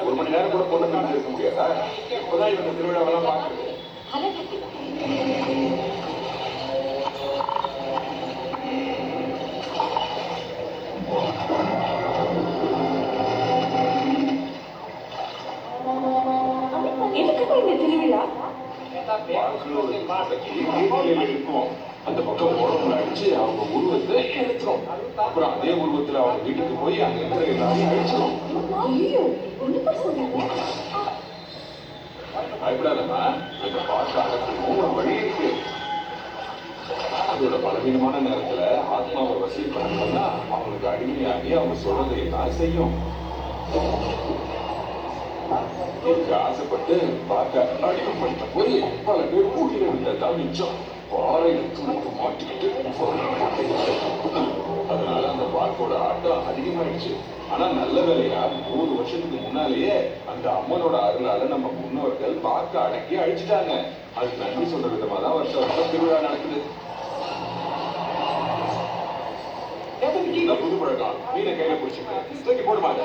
ஒரு மணி நேரம் கூட பொண்ணு காட்டு இருக்க முடியாதா? இப்பதான் இவங்க திருவிழாவெல்லாம் பாக்குறது. அந்த பக்கம் உடம்புல அடிச்சு அவங்க உருவத்தை எடுத்துரும். அப்புறம் அதே உருவத்துல அவங்க வீட்டுக்கு போய் அங்க இருக்கிற எல்லாரையும் அழிச்சிடும். பயப்படாதம்மா, இந்த பாட்டு அடக்கணும் ஒரு வழி இருக்கு. அதோட பலவீனமான நேரத்துல ஆத்மாவை வசூல் பண்ணணும்னா அவங்களுக்கு அடிமையாகி அவங்க சொல்றதை எல்லாம் செய்யும். ஆசைப்பட்டு பார்க்க அடிமை பண்ண போய் பல பேர் கூட்டில தான் மிச்சம். பாறையில துணுக்கு மாட்டிக்கிட்டு அதனால அந்த பார்க்கோட ஆட்டம் அதிகமாயிடுச்சு. ஆனா நல்ல வேலையா 100 வருஷத்துக்கு முன்னாலேயே அந்த அம்மனோட அருளால நம்ம முன்னோர்கள் பார்க்க அடக்கி அழிச்சிட்டாங்க. அது நன்றி சொல்ற விதமா தான் வருஷம் வருஷம் திருவிழா நடக்குது. புது பழக்கம் மீனை கையில பிடிச்சிட்டு போடுமாங்க.